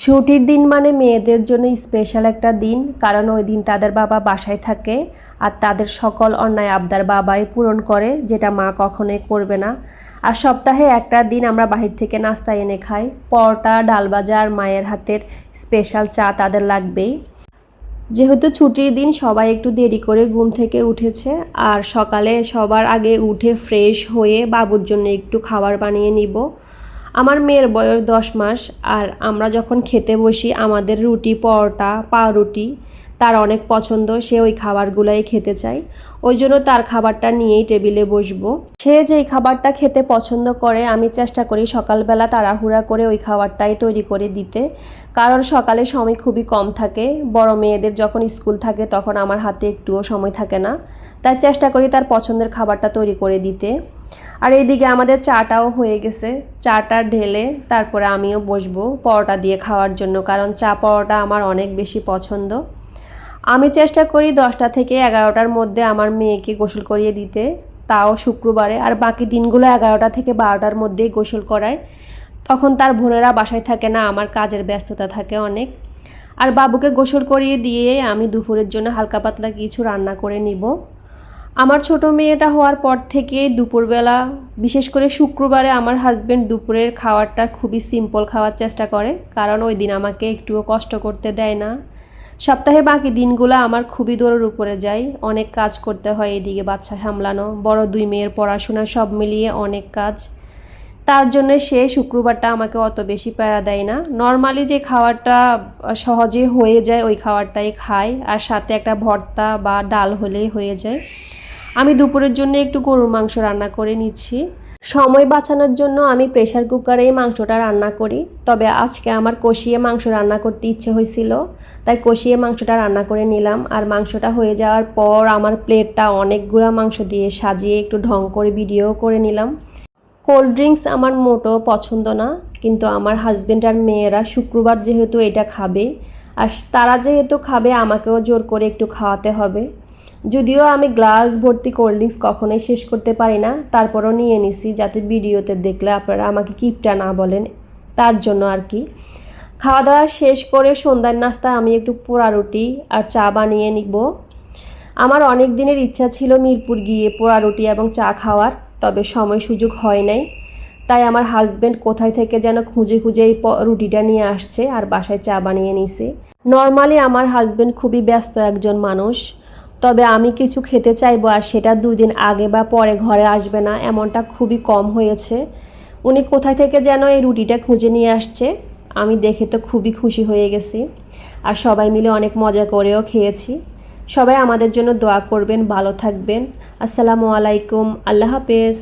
ছুটির দিন মানে মেয়েদের জন্য স্পেশাল একটা দিন, কারণ ওই দিন তাদের বাবা বাসায় থাকে আর তাদের সকল অন্যায় আবদার বাবাই পূরণ করে, যেটা মা কখনোই করবে না। আর সপ্তাহে একটা দিন আমরা বাহির থেকে নাস্তা এনে খাই, পরোটা, ডাল ভাজা আর মায়ের হাতের স্পেশাল চা তাদের লাগবেই। যেহেতু ছুটির দিন সবাই একটু দেরি করে ঘুম থেকে উঠেছে, আর সকালে সবার আগে উঠে ফ্রেশ হয়ে বাবুর জন্য একটু খাবার বানিয়ে নিব। আমার মেয়ের বয়স 10 মাস, আর আমরা যখন খেতে বসি আমাদের রুটি, পরোটা, পাউরুটি তার অনেক পছন্দ, সে ওই খাবারগুলাই খেতে চায়। ওই জন্য তার খাবারটা নিয়েই টেবিলে বসবো। সে যেই খাবারটা খেতে পছন্দ করে আমি চেষ্টা করি সকালবেলা তাড়াহুড়া করে ওই খাবারটাই তৈরি করে দিতে, কারণ সকালে সময় খুবই কম থাকে। বড় মেয়েদের যখন স্কুল থাকে তখন আমার হাতে একটুও সময় থাকে না, তাই চেষ্টা করি তার পছন্দের খাবারটা তৈরি করে দিতে। আর এইদিকে আমাদের চাটাও হয়ে গেছে, চাটা ঢেলে তারপরে আমিও বসবো পরোটা দিয়ে খাওয়ার জন্য, কারণ চা পরোটা আমার অনেক বেশি পছন্দ। আমি চেষ্টা করি 10টা থেকে 11টার মধ্যে আমার মেয়েকে গোসল করিয়ে দিতে, তাও শুক্রবারে। আর বাকি দিনগুলো 11টা থেকে 12টার মধ্যেই গোসল করায়, তখন তার বোনেরা বাসায় থাকে না, আমার কাজের ব্যস্ততা থাকে অনেক। আর বাবুকে গোসল করিয়ে দিয়ে আমি দুপুরের জন্য হালকা পাতলা কিছু রান্না করে নিব। আমার ছোট মেয়েটা হওয়ার পর থেকে দুপুরবেলা, বিশেষ করে শুক্রবারে, আমার হাজব্যান্ড দুপুরের খাবারটা খুবই সিম্পল খাওয়ার চেষ্টা করে, কারণ ওই দিন আমাকে একটুও কষ্ট করতে দেয় না। সপ্তাহে বাকি দিনগুলো আমার খুবই দৌড়ের উপরে যায়, অনেক কাজ করতে হয়, এদিকে বাচ্চা সামলানো, বড় 2 মেয়ের পড়াশোনা, সব মিলিয়ে অনেক কাজ। তার জন্য সে শুক্রবারটা আমাকে অত বেশি প্যারা দেয় না। নর্মালি যে খাবারটা সহজে হয়ে যায় ওই খাবারটাই খায়, আর সাথে একটা ভর্তা বা ডাল হলেই হয়ে যায়। আমি দুপুরের জন্য একটু গরুর মাংস রান্না করে নিচ্ছি। সময় বাঁচানোর জন্য আমি প্রেসার কুকারেই মাংসটা রান্না করি, তবে আজকে আমার কষিয়ে মাংস রান্না করতে ইচ্ছে হয়েছিল, তাই কষিয়ে মাংসটা রান্না করে নিলাম। আর মাংসটা হয়ে যাওয়ার পর আমার প্লেটটা অনেকগুলো মাংস দিয়ে সাজিয়ে একটু ঢং করে ভিডিও করে নিলাম। কোল্ড ড্রিঙ্কস আমার মোটেও পছন্দ না, কিন্তু আমার হাজব্যান্ড আর মেয়েরা শুক্রবার যেহেতু এটা খাবে, আর তারা যেহেতু খাবে আমাকেও জোর করে একটু খাওয়াতে হবে। যদিও আমি গ্লাস ভর্তি কোল্ড ড্রিঙ্কস কখনোই শেষ করতে পারি না, তারপরও নিয়ে নিছি যাতে ভিডিওতে দেখলে আপনারা আমাকে কিপটা না বলেন, তার জন্য আর কি। খাওয়া দাওয়া শেষ করে সন্ধ্যার নাস্তা আমি একটু পোড়া রুটি আর চা বানিয়ে নিব। আমার অনেক দিনের ইচ্ছা ছিল মিরপুর গিয়ে পোড়া রুটি এবং চা খাওয়ার, তবে সময় সুযোগ হয় নাই। তাই আমার হাজব্যান্ড কোথায় থেকে যেন খুঁজে খুঁজে এই রুটিটা নিয়ে আসছে আর বাসায় চা বানিয়ে নিছে। নর্মালি আমার হাজব্যান্ড খুবই ব্যস্ত একজন মানুষ, তবে আমি কিছু খেতে চাইবো আর সেটা 2 দিন আগে বা পরে ঘরে আসবে না, এমনটা খুবই কম হয়েছে। উনি কোথায় থেকে যেন এই রুটিটা খুঁজে নিয়ে আসছে, আমি দেখে তো খুবই খুশি হয়ে গেছি। আর সবাই মিলে অনেক মজা করেও খেয়েছি। সবাই আমাদের জন্য দোয়া করবেন, ভালো থাকবেন। আসসালামু আলাইকুম, আল্লাহ হাফেজ।